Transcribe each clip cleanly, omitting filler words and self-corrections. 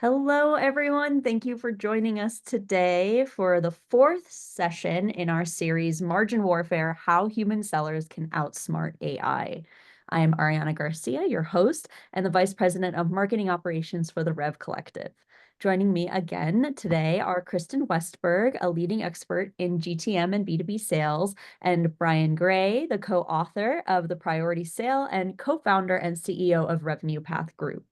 Hello, everyone. Thank you for joining us today for the fourth session in our series, Margin Warfare: How Human Sellers Can Outsmart AI. I am Ariana Garcia, your host and the Vice President of Marketing Operations for the Rev Collective. Joining me again today are Kristen Westberg, a leading expert in GTM and B2B sales, and Brian Gray, the co-author of The Priority Sale and co-founder and CEO of Revenue Path Group.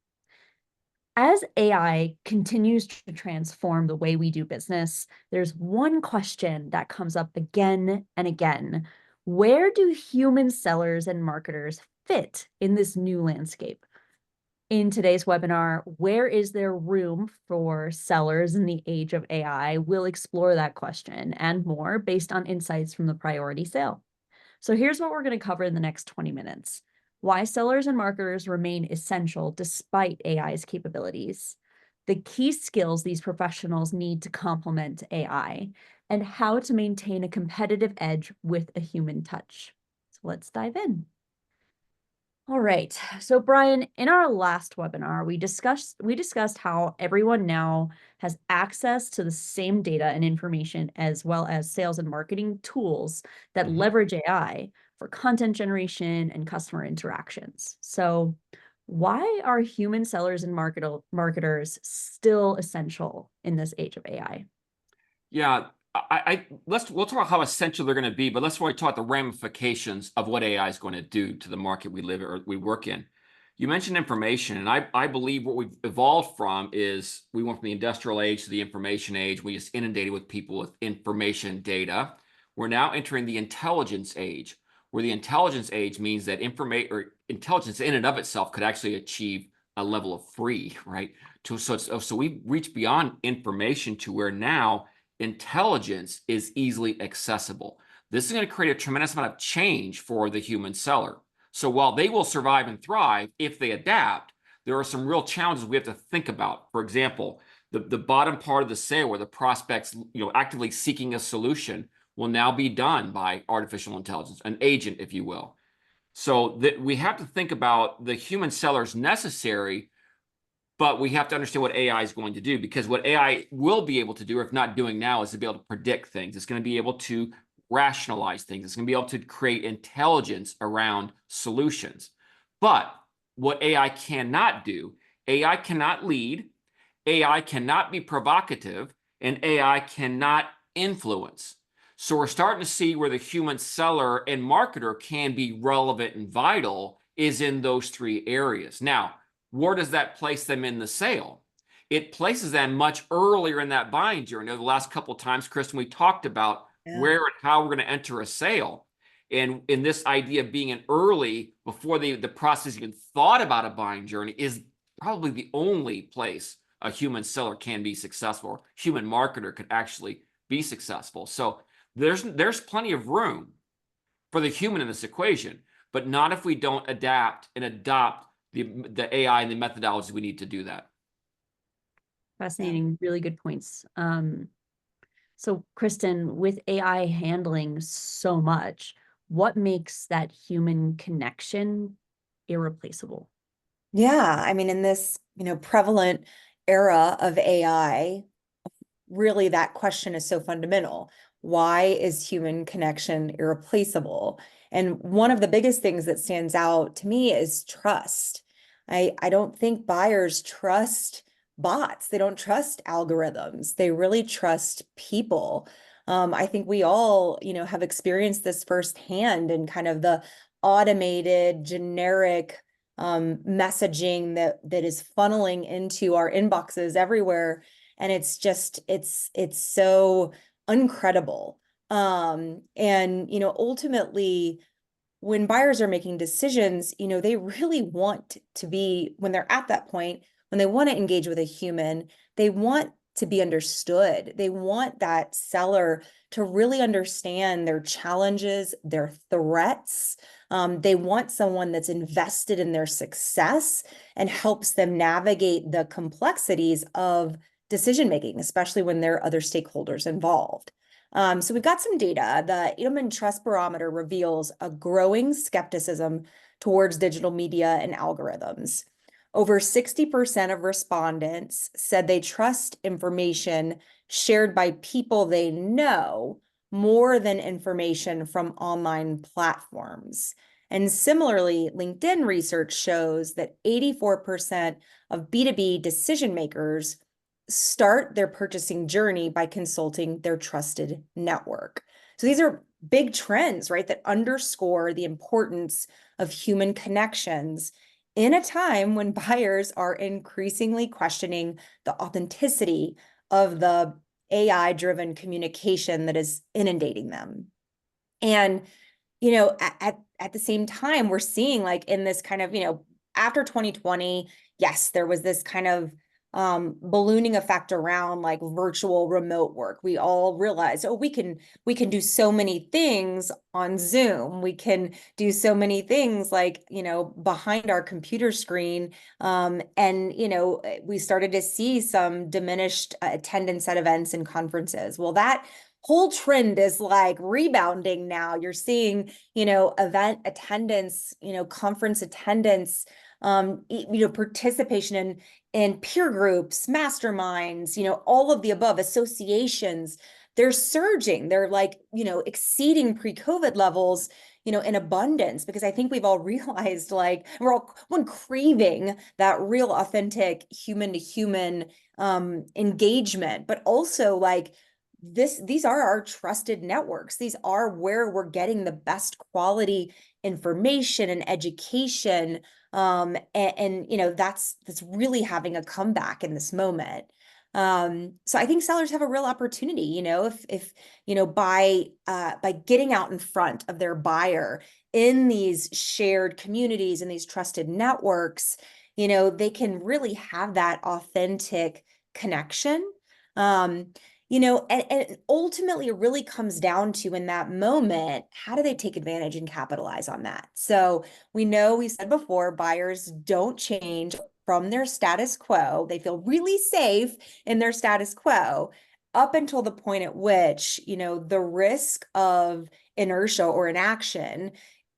As AI continues to transform the way we do business, there's one question that comes up again and again. Where do human sellers and marketers fit in this new landscape? In today's webinar, Where is there room for sellers in the age of AI? We'll explore that question and more based on insights from the Priority Sale. So here's what we're going to cover in the next 20 minutes. Why sellers and marketers remain essential despite AI's capabilities, the key skills these professionals need to complement AI, and how to maintain a competitive edge with a human touch. So let's dive in. All right. So Brian, in our last webinar, we discussed how everyone now has access to the same data and information as well as sales and marketing tools that leverage AI for content generation and customer interactions. So why are human sellers and marketers still essential in this age of AI? Yeah, we'll talk about how essential they're going to be, but let's really talk the ramifications of what AI is going to do to the market we live or we work in. You mentioned information, and I believe what we've evolved from is we went from the industrial age to the information age. We just inundated with people with information data. We're now entering the intelligence age, where the intelligence age means that intelligence in and of itself could actually achieve a level of free, right? So we've reached beyond information to where now intelligence is easily accessible. This is going to create a tremendous amount of change for the human seller. So while they will survive and thrive if they adapt, there are some real challenges we have to think about. For example, the bottom part of the sale where the prospects, actively seeking a solution will now be done by artificial intelligence, an agent, if you will. So that we have to think about the human sellers necessary, but we have to understand what AI is going to do, because what AI will be able to do, or if not doing now, is to be able to predict things. It's going to be able to rationalize things. It's going to be able to create intelligence around solutions. But what AI cannot do, AI cannot lead, AI cannot be provocative, and AI cannot influence. So we're starting to see where the human seller and marketer can be relevant and vital is in those three areas. Now, where does that place them in the sale? It places them much earlier in that buying journey. The last couple of times, Kristen, we talked about where and how we're going to enter a sale. And in this idea of being an early, before the process even thought about a buying journey, is probably the only place a human seller can be successful. A human marketer could actually be successful. So there's plenty of room for the human in this equation, but not if we don't adapt and adopt the AI and the methodologies we need to do that. Fascinating, really good points. So Kristen, with AI handling so much, what makes that human connection irreplaceable? Yeah, I mean, in this, prevalent era of AI, really that question is so fundamental. Why is human connection irreplaceable? And one of the biggest things that stands out to me is trust. I don't think buyers trust bots. They don't trust algorithms. They really trust people. I think we all, have experienced this firsthand in kind of the automated, generic messaging that is funneling into our inboxes everywhere. And it's just, it's so uncredible. And, ultimately, when buyers are making decisions, they really want to be, when they're at that point, when they want to engage with a human, they want to be understood. They want that seller to really understand their challenges, their threats. They want someone that's invested in their success and helps them navigate the complexities of decision making, especially when there are other stakeholders involved. So we've got some data. The Edelman Trust Barometer reveals a growing skepticism towards digital media and algorithms. over 60% of respondents said they trust information shared by people they know more than information from online platforms. And similarly, LinkedIn research shows that 84% of B2B decision makers start their purchasing journey by consulting their trusted network. So these are big trends, right, that underscore the importance of human connections in a time when buyers are increasingly questioning the authenticity of the AI-driven communication that is inundating them. And, at the same time, we're seeing like in this kind of, after 2020, yes, there was this kind of ballooning effect around like virtual remote work. We all realized, oh, we can do so many things on Zoom. We can do so many things like, behind our computer screen. And, we started to see some diminished attendance at events and conferences. Well, that whole trend is like rebounding now. You're seeing, event attendance, conference attendance, participation in peer groups, masterminds, all of the above, associations. They're surging. They're like, exceeding pre-COVID levels, in abundance, because I think we've all realized like we're all one craving that real authentic human to human engagement, but also like these are our trusted networks. These are where we're getting the best quality information and education. That's really having a comeback in this moment. So I think sellers have a real opportunity, if by getting out in front of their buyer in these shared communities and these trusted networks, they can really have that authentic connection. And ultimately it really comes down to, in that moment, how do they take advantage and capitalize on that? So we said before, buyers don't change from their status quo. They feel really safe in their status quo up until the point at which, the risk of inertia or inaction,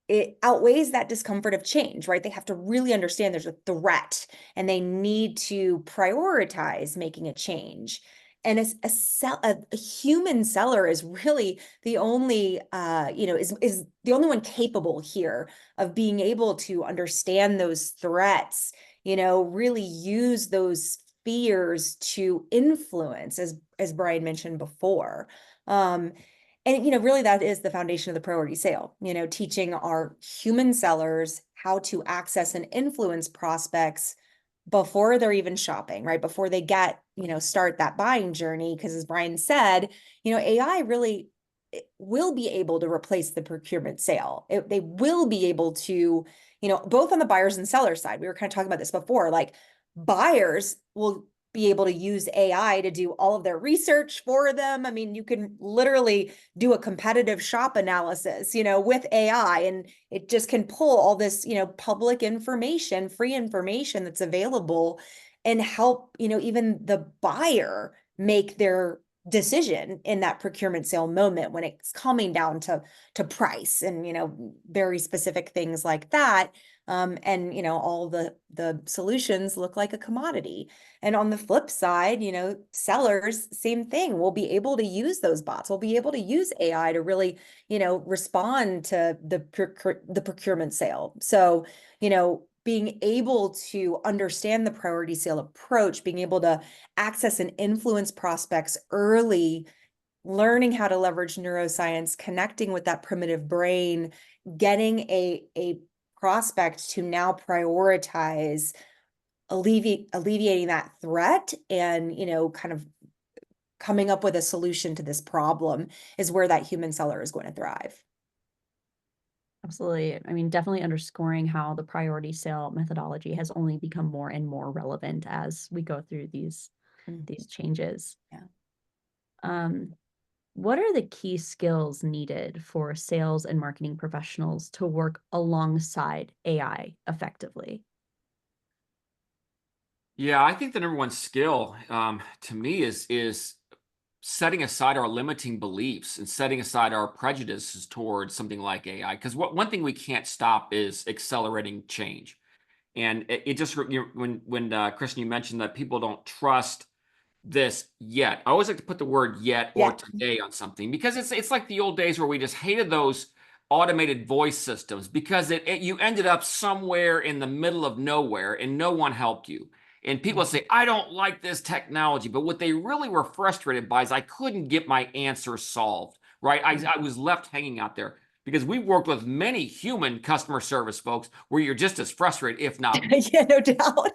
it outweighs that discomfort of change, right? They have to really understand there's a threat and they need to prioritize making a change. And a human seller is really the only, is the only one capable here of being able to understand those threats, really use those fears to influence, as Brian mentioned before. And really that is the foundation of the priority sale, teaching our human sellers how to access and influence prospects before they're even shopping, right? Before they start that buying journey. Because as Brian said, AI really will be able to replace the procurement sale. They will be able to, both on the buyers and seller side. We were kind of talking about this before, like buyers will be able to use AI to do all of their research for them. I mean, you can literally do a competitive shop analysis, with AI, and it just can pull all this, public information, free information that's available, and help, even the buyer make their decision in that procurement sale moment when it's coming down to price and, very specific things like that. And all the solutions look like a commodity. And on the flip side, sellers, same thing. We'll be able to use those bots. We'll be able to use AI to really, respond to the procurement sale. So, being able to understand the priority sale approach, being able to access and influence prospects early, learning how to leverage neuroscience, connecting with that primitive brain, getting a prospect to now prioritize alleviating that threat and, kind of coming up with a solution to this problem is where that human seller is going to thrive. Absolutely. I mean, definitely underscoring how the priority sale methodology has only become more and more relevant as we go through these changes. Yeah. What are the key skills needed for sales and marketing professionals to work alongside AI effectively? Yeah, I think the number one skill to me is setting aside our limiting beliefs and setting aside our prejudices towards something like AI. Because one thing we can't stop is accelerating change. And it just, when Kristen, you mentioned that people don't trust this yet. I always like to put the word yet or Yeah. today on something, because it's like the old days where we just hated those automated voice systems, because you ended up somewhere in the middle of nowhere and no one helped you. And people say, I don't like this technology, but what they really were frustrated by is I couldn't get my answer solved, right? I was left hanging out there, because we've worked with many human customer service folks where you're just as frustrated, if not. Yeah, no doubt.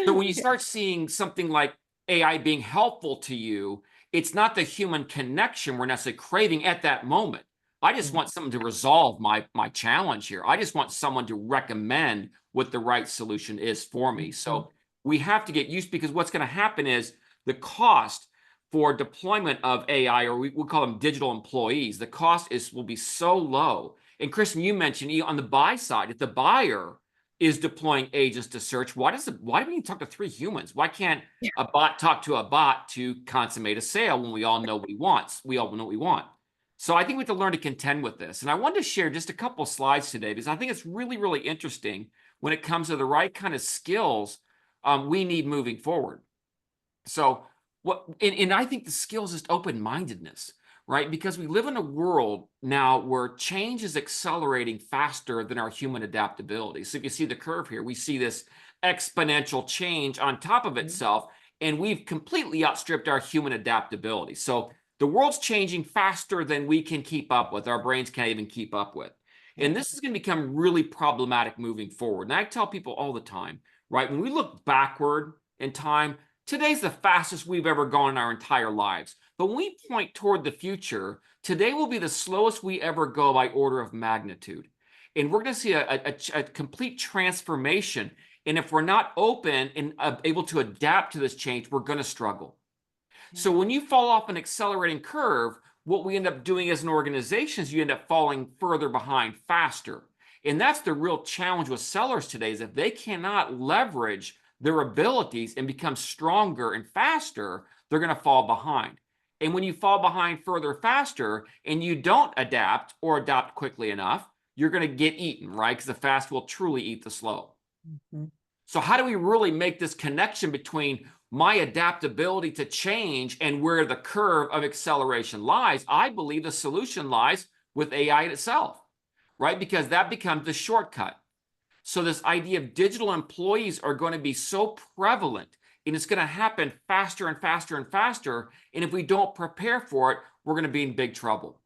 So when you start seeing something like AI being helpful to you, it's not the human connection we're necessarily craving at that moment. I just want someone to resolve my challenge here. I just want someone to recommend what the right solution is for me. So we have to get used, because what's going to happen is the cost for deployment of AI, or we call them digital employees, the cost will be so low. And Kristen, you mentioned on the buy side, if the buyer is deploying agents to search, why do we need to talk to 3 humans? Why can't a bot talk to a bot to consummate a sale when we all know what he wants? We all know what we want. So I think we have to learn to contend with this. And I wanted to share just a couple of slides today, because I think it's really, really interesting when it comes to the right kind of skills we need moving forward. So and I think the skills is open-mindedness, right? Because we live in a world now where change is accelerating faster than our human adaptability. So if you see the curve here, we see this exponential change on top of itself, and we've completely outstripped our human adaptability. So the world's changing faster than we can keep up with. Our brains can't even keep up with. And this is going to become really problematic moving forward. And I tell people all the time, right? When we look backward in time, today's the fastest we've ever gone in our entire lives. But when we point toward the future, today will be the slowest we ever go by order of magnitude. And we're going to see a complete transformation. And if we're not open and able to adapt to this change, we're going to struggle. So when you fall off an accelerating curve, what we end up doing as an organization is you end up falling further behind faster. And that's the real challenge with sellers today, is if they cannot leverage their abilities and become stronger and faster, they're going to fall behind. And when you fall behind further faster and you don't adapt or adapt quickly enough, you're going to get eaten, right? Because the fast will truly eat the slow. So how do we really make this connection between my adaptability to change and where the curve of acceleration lies? I believe the solution lies with AI itself, right? Because that becomes the shortcut. So this idea of digital employees are going to be so prevalent, and it's going to happen faster and faster and faster. And if we don't prepare for it, we're going to be in big trouble.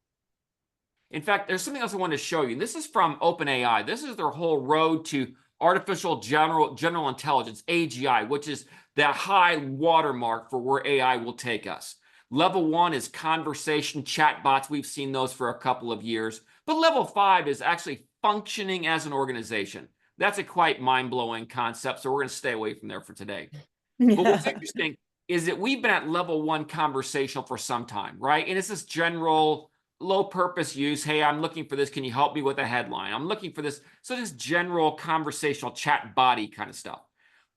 In fact, there's something else I want to show you. This is from OpenAI. This is their whole road to artificial general intelligence, AGI, which is the high watermark for where AI will take us. Level 1 is conversation chatbots. We've seen those for a couple of years. But level 5 is actually functioning as an organization. That's a quite mind-blowing concept, so we're going to stay away from there for today. But what's interesting is that we've been at level 1 conversational for some time, right? And it's this general low-purpose use. Hey, I'm looking for this. Can you help me with a headline? I'm looking for this. So this general conversational chat body kind of stuff.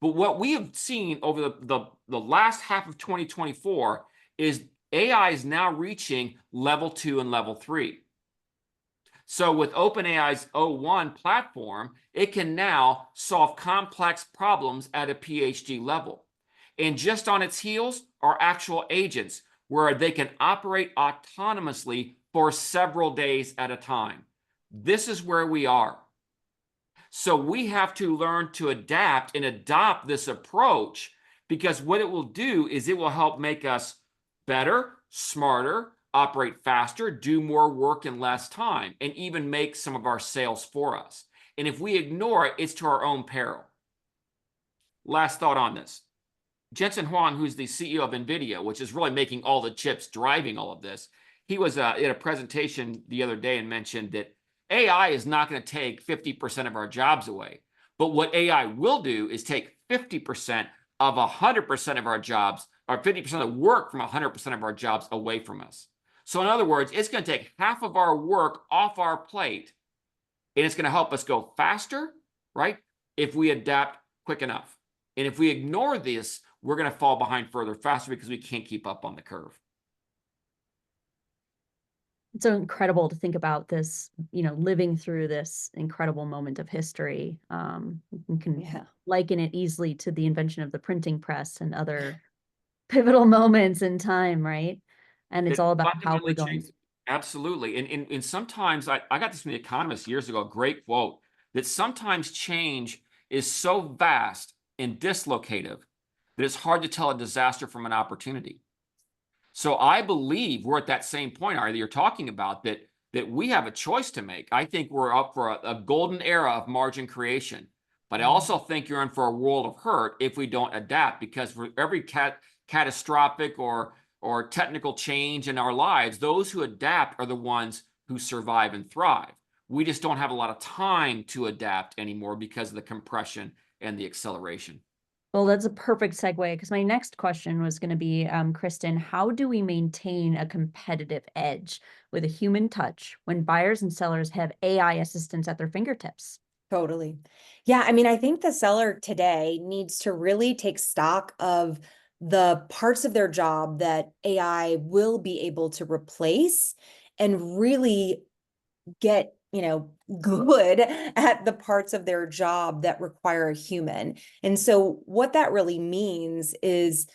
But what we have seen over the last half of 2024 is AI is now reaching level 2 and level 3. So with OpenAI's O1 platform, it can now solve complex problems at a PhD level. And just on its heels are actual agents where they can operate autonomously for several days at a time. This is where we are. So we have to learn to adapt and adopt this approach, because what it will do is it will help make us better, smarter, operate faster, do more work in less time, and even make some of our sales for us. And if we ignore it, it's to our own peril. Last thought on this. Jensen Huang, who's the CEO of NVIDIA, which is really making all the chips driving all of this, he was at a presentation the other day and mentioned that AI is not going to take 50% of our jobs away. But what AI will do is take 50% of 100% of our jobs, or 50% of work from 100% of our jobs away from us. So in other words, it's going to take half of our work off our plate, and it's going to help us go faster, right? If we adapt quick enough. And if we ignore this, we're going to fall behind further faster because we can't keep up on the curve. It's so incredible to think about this, living through this incredible moment of history. You can Yeah. liken it easily to the invention of the printing press and other pivotal moments in time, right? And it's It all about how we're fundamentally going. changed. Absolutely. And sometimes I got this from The Economist years ago, a great quote, that sometimes change is so vast and dislocative that it's hard to tell a disaster from an opportunity. So I believe we're at that same point, Ari, that you're talking about, that we have a choice to make. I think we're up for a golden era of margin creation, but I also think you're in for a world of hurt if we don't adapt, because for every catastrophic or technical change in our lives, those who adapt are the ones who survive and thrive. We just don't have a lot of time to adapt anymore because of the compression and the acceleration. Well, that's a perfect segue because my next question was going to be, Kristen, how do we maintain a competitive edge with a human touch when buyers and sellers have AI assistants at their fingertips? Totally. Yeah, I mean, I think the seller today needs to really take stock of the parts of their job that AI will be able to replace and really get, good at the parts of their job that require a human. And so what that really means is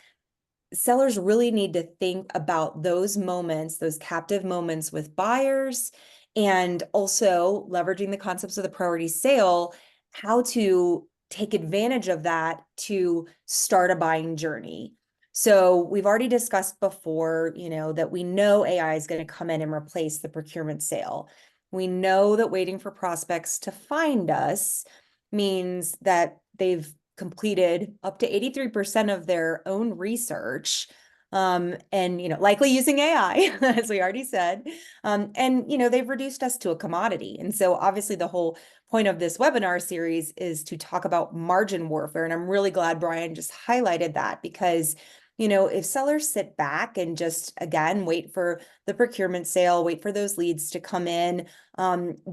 sellers really need to think about those moments, those captive moments with buyers, and also leveraging the concepts of the priority sale, how to take advantage of that to start a buying journey. So we've already discussed before, that we know AI is going to come in and replace the procurement sale. We know that waiting for prospects to find us means that they've completed up to 83% of their own research, and likely using AI, as we already said. And they've reduced us to a commodity. And so obviously the whole point of this webinar series is to talk about margin warfare. And I'm really glad Brian just highlighted that, because if sellers sit back and just, again, wait for the procurement sale, wait for those leads to come in,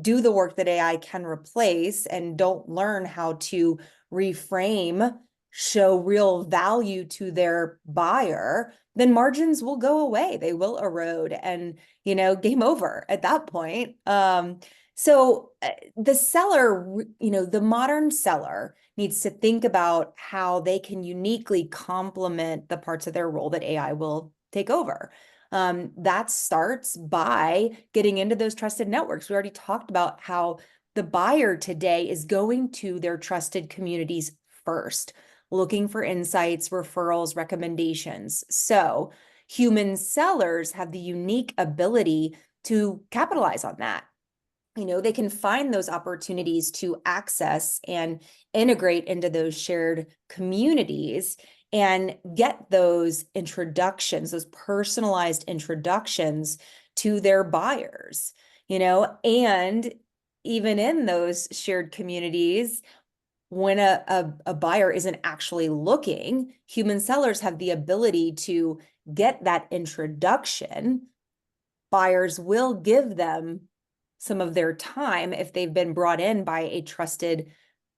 do the work that AI can replace, and don't learn how to reframe, show real value to their buyer, then margins will go away. They will erode, and, game over at that point. So the seller, the modern seller needs to think about how they can uniquely complement the parts of their role that AI will take over. That starts by getting into those trusted networks. We already talked about how the buyer today is going to their trusted communities first, looking for insights, referrals, recommendations. So human sellers have the unique ability to capitalize on that. They can find those opportunities to access and integrate into those shared communities and get those introductions, those personalized introductions to their buyers, and even in those shared communities, when a buyer isn't actually looking, human sellers have the ability to get that introduction. Buyers will give them some of their time if they've been brought in by a trusted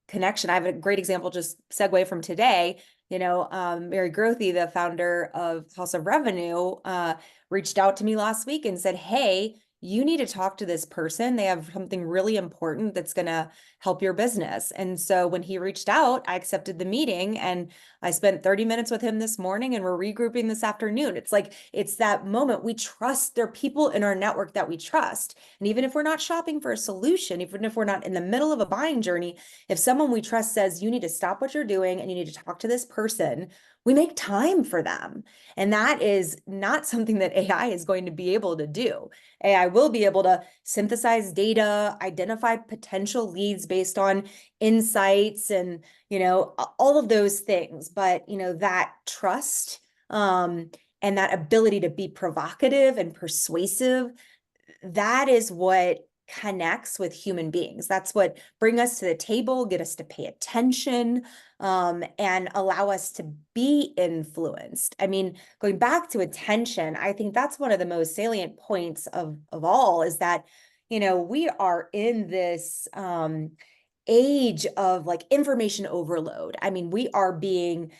connection. I have a great example, just segue from today. Mary Grothy, the founder of House of Revenue, reached out to me last week and said, hey, you need to talk to this person. They have something really important that's going to help your business. And so when he reached out, I accepted the meeting, and I spent 30 minutes with him this morning, and we're regrouping this afternoon. It's like, it's that moment. We trust, there are people in our network that we trust. And even if we're not shopping for a solution, even if we're not in the middle of a buying journey, if someone we trust says, you need to stop what you're doing and you need to talk to this person, we make time for them. And that is not something that AI is going to be able to do. AI will be able to synthesize data, identify potential leads based on insights, and, all of those things. But, that trust, and that ability to be provocative and persuasive, that is what connects with human beings. That's what bring us to the table, get us to pay attention, and allow us to be influenced. I mean, going back to attention, I think that's one of the most salient points of all, is that, we are in this age of like information overload. I mean, we are being,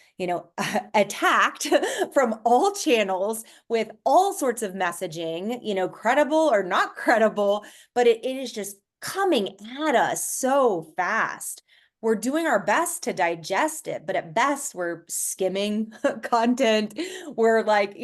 attacked from all channels with all sorts of messaging, credible or not credible, but it is just coming at us so fast. We're doing our best to digest it, but at best we're skimming content. We're like,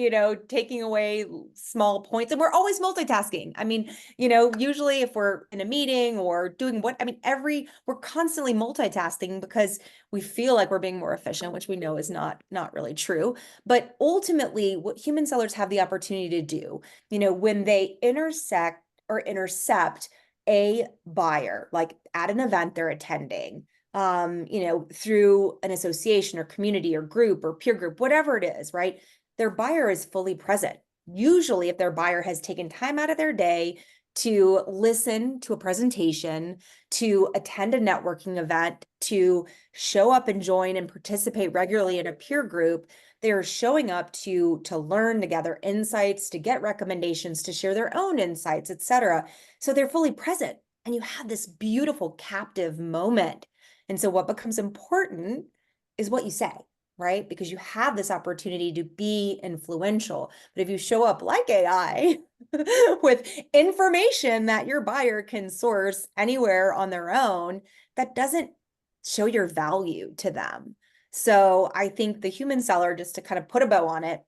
taking away small points, and we're always multitasking. I mean, usually if we're in a meeting or doing we're constantly multitasking because we feel like we're being more efficient, which we know is not really true. But ultimately, what human sellers have the opportunity to do, when they intersect or intercept a buyer, like at an event they're attending, through an association or community or group or peer group, whatever it is, right? Their buyer is fully present. Usually, if their buyer has taken time out of their day to listen to a presentation, to attend a networking event, to show up and join and participate regularly in a peer group, they're showing up to learn, to gather insights, to get recommendations, to share their own insights, etc. So they're fully present, and you have this beautiful captive moment. And so what becomes important is what you say, right? Because you have this opportunity to be influential. But if you show up like AI with information that your buyer can source anywhere on their own, that doesn't show your value to them. So I think the human seller, just to kind of put a bow on it,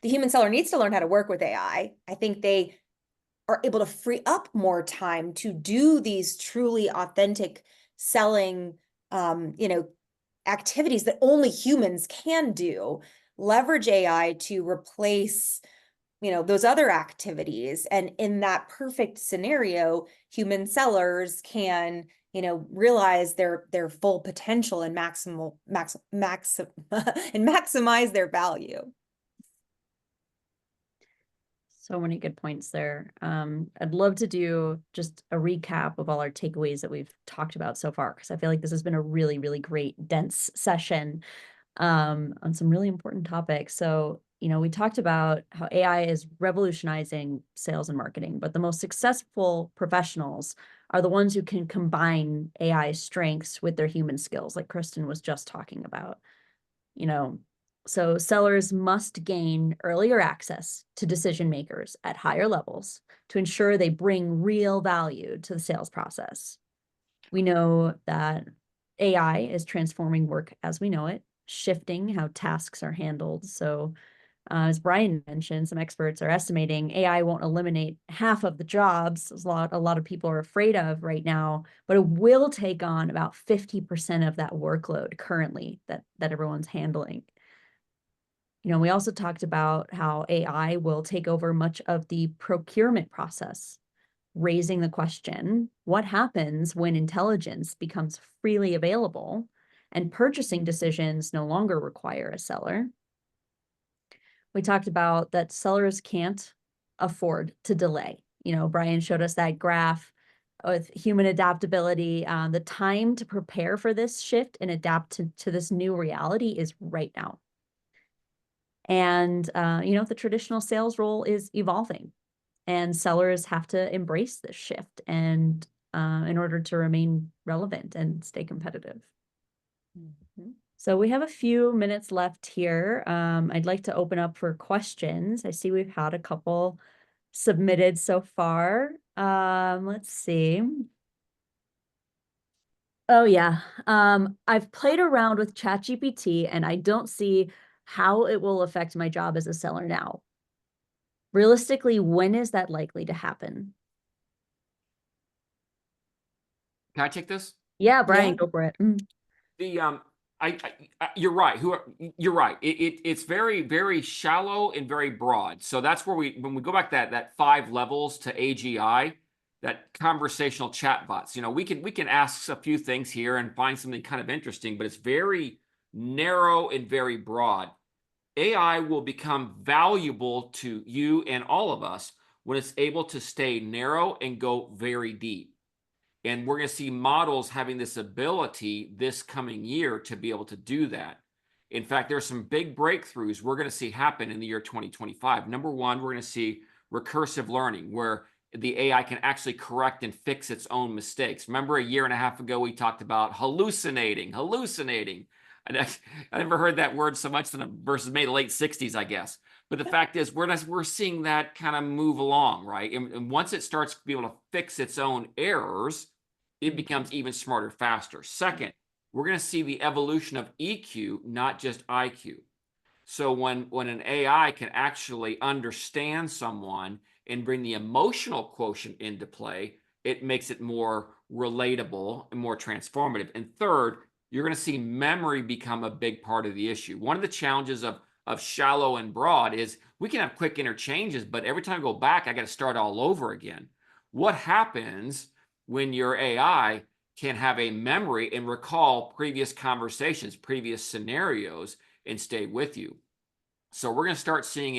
the human seller needs to learn how to work with AI. I think they are able to free up more time to do these truly authentic selling, activities that only humans can do. Leverage AI to replace, those other activities. And in that perfect scenario, human sellers can, realize their full potential and and maximize their value. So many good points there. I'd love to do just a recap of all our takeaways that we've talked about so far, because I feel like this has been a really, really great, dense session on some really important topics. So, we talked about how AI is revolutionizing sales and marketing, but the most successful professionals are the ones who can combine AI strengths with their human skills, like Kristen was just talking about. So sellers must gain earlier access to decision makers at higher levels to ensure they bring real value to the sales process. We know that AI is transforming work as we know it, shifting how tasks are handled. So as Brian mentioned, some experts are estimating AI won't eliminate half of the jobs a lot of people are afraid of right now, but it will take on about 50% of that workload currently that everyone's handling. We also talked about how AI will take over much of the procurement process, raising the question, what happens when intelligence becomes freely available and purchasing decisions no longer require a seller? We talked about that sellers can't afford to delay. Brian showed us that graph with human adaptability. The time to prepare for this shift and adapt to this new reality is right now. And, the traditional sales role is evolving, and sellers have to embrace this shift and in order to remain relevant and stay competitive. So we have a few minutes left here. I'd like to open up for questions. I see we've had a couple submitted so far. Let's see. Oh yeah. I've played around with ChatGPT and I don't see how it will affect my job as a seller now. Realistically, when is that likely to happen? Can I take this? Yeah, Brian, Yeah. go for it. You're right. You're right. It's very, very shallow and very broad. So that's where when we go back that 5 levels to AGI, that conversational chatbots, we can ask a few things here and find something kind of interesting, but it's very narrow and very broad. AI will become valuable to you and all of us when it's able to stay narrow and go very deep. And we're going to see models having this ability this coming year to be able to do that. In fact, there's some big breakthroughs we're going to see happen in the year 2025. Number one, we're going to see recursive learning, where the AI can actually correct and fix its own mistakes. Remember a year and a half ago, we talked about hallucinating. I never heard that word so much versus maybe the late 60s, I guess. But the fact is, we're seeing that kind of move along, right? And once it starts to be able to fix its own errors, it becomes even smarter, faster. Second, we're going to see the evolution of EQ, not just IQ. So when an AI can actually understand someone and bring the emotional quotient into play, it makes it more relatable and more transformative. And third, you're going to see memory become a big part of the issue. One of the challenges of shallow and broad is we can have quick interchanges, but every time I go back, I got to start all over again. What happens when your AI can have a memory and recall previous conversations, previous scenarios, and stay with you? So we're going to start seeing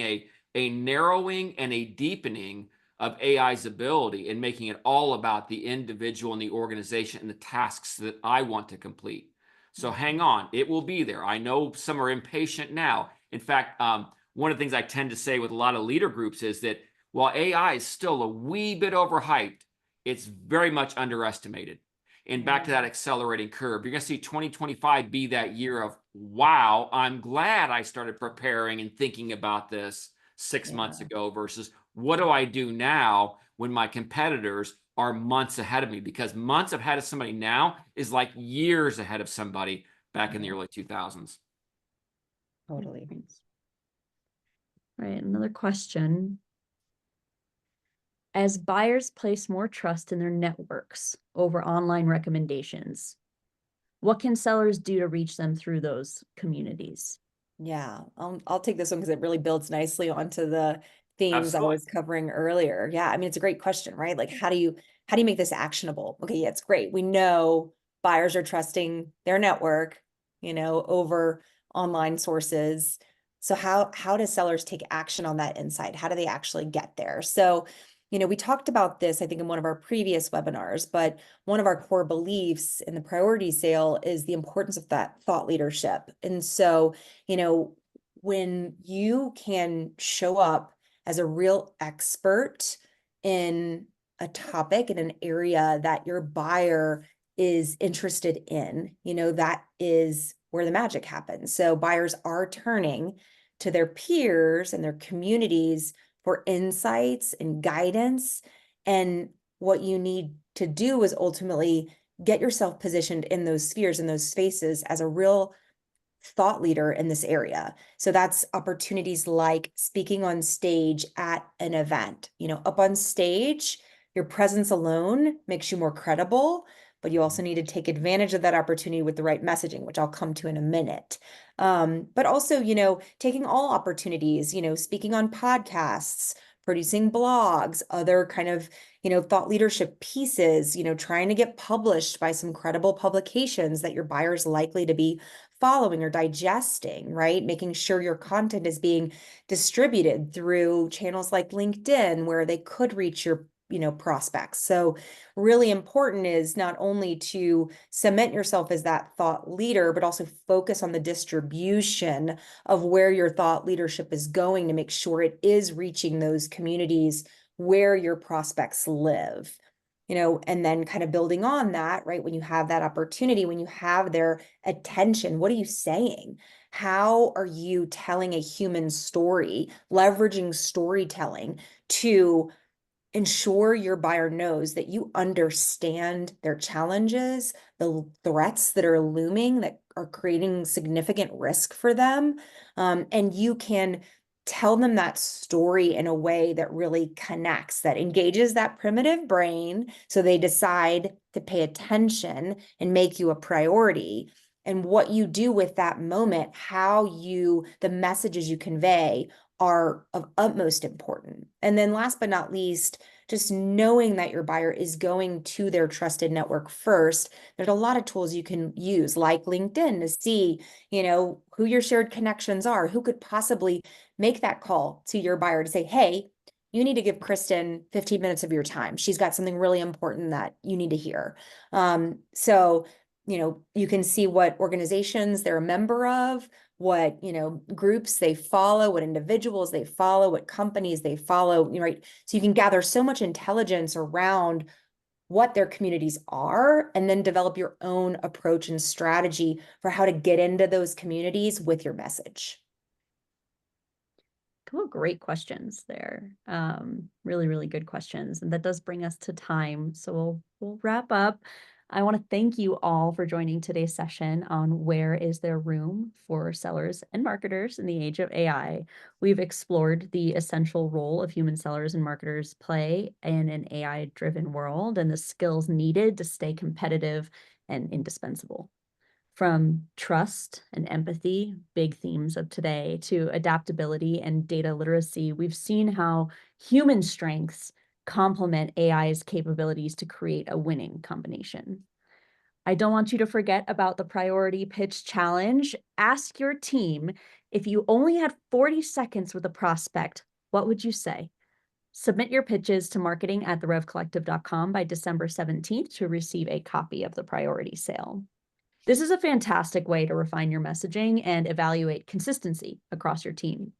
a narrowing and a deepening of AI's ability and making it all about the individual and the organization and the tasks that I want to complete. So hang on, it will be there. I know some are impatient now. In fact, one of the things I tend to say with a lot of leader groups is that while AI is still a wee bit overhyped, it's very much underestimated. And back to that accelerating curve, you're going to see 2025 be that year of, wow, I'm glad I started preparing and thinking about this 6 months ago versus what do I do now when my competitors are months ahead of me? Because months ahead of somebody now is like years ahead of somebody back in the early 2000s. Totally. All right, another question. As buyers place more trust in their networks over online recommendations, what can sellers do to reach them through those communities? Yeah, I'll take this one because it really builds nicely onto the themes Absolutely. I was covering earlier. Yeah, I mean, it's a great question, right? Like, how do you make this actionable? Okay, yeah, it's great. We know buyers are trusting their network, over online sources. So how do sellers take action on that insight? How do they actually get there? So, we talked about this, I think, in one of our previous webinars, but one of our core beliefs in the priority sale is the importance of that thought leadership. And so, when you can show up as a real expert in a topic, in an area that your buyer is interested in, that is where the magic happens. So buyers are turning to their peers and their communities for insights and guidance. And what you need to do is ultimately get yourself positioned in those spheres, in those spaces, as a real thought leader in this area. So that's opportunities like speaking on stage at an event. Up on stage, your presence alone makes you more credible, but you also need to take advantage of that opportunity with the right messaging, which I'll come to in a minute. But also, taking all opportunities, speaking on podcasts, producing blogs, other kind of, thought leadership pieces, trying to get published by some credible publications that your buyer's likely to be following or digesting, right? Making sure your content is being distributed through channels like LinkedIn, where they could reach your prospects. So really important is not only to cement yourself as that thought leader, but also focus on the distribution of where your thought leadership is going to make sure it is reaching those communities where your prospects live. And then kind of building on that, right? When you have that opportunity, when you have their attention, what are you saying? How are you telling a human story, leveraging storytelling to ensure your buyer knows that you understand their challenges, the threats that are looming that are creating significant risk for them, and you can tell them that story in a way that really connects, that engages that primitive brain so they decide to pay attention and make you a priority. And what you do with that moment, the messages you convey are of utmost importance. And then last but not least, just knowing that your buyer is going to their trusted network first. There's a lot of tools you can use, like LinkedIn, to see, who your shared connections are, who could possibly make that call to your buyer to say, hey, you need to give Kristen 15 minutes of your time. She's got something really important that you need to hear. So you can see what organizations they're a member of, what, groups they follow, what individuals they follow, what companies they follow, right? So you can gather so much intelligence around what their communities are, and then develop your own approach and strategy for how to get into those communities with your message. Cool, great questions there. Really, really good questions. And that does bring us to time. So we'll wrap up. I want to thank you all for joining today's session on where is there room for sellers and marketers in the age of AI. We've explored the essential role of human sellers and marketers play in an AI-driven world and the skills needed to stay competitive and indispensable. From trust and empathy, big themes of today, to adaptability and data literacy, we've seen how human strengths complement AI's capabilities to create a winning combination. I don't want you to forget about the priority pitch challenge. Ask your team, if you only had 40 seconds with a prospect, what would you say? Submit your pitches to marketing@therevcollective.com by December 17th to receive a copy of the priority sale. This is a fantastic way to refine your messaging and evaluate consistency across your team.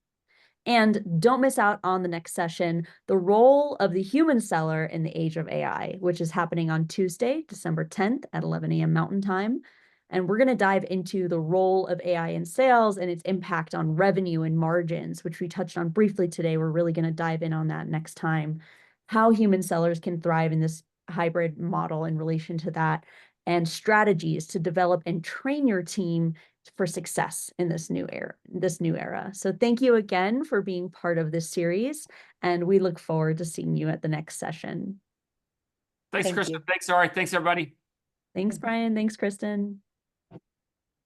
And don't miss out on the next session, the role of the human seller in the age of AI, which is happening on Tuesday, December 10th at 11 a.m. Mountain Time. And we're going to dive into the role of AI in sales and its impact on revenue and margins, which we touched on briefly today. We're really going to dive in on that next time, how human sellers can thrive in this hybrid model in relation to that, and strategies to develop and train your team for success in this new era. So thank you again for being part of this series, and we look forward to seeing you at the next session. Thanks, Thank Kristen. you. Thanks, Ari. Thanks, everybody. Thanks, Brian. Thanks, Kristen.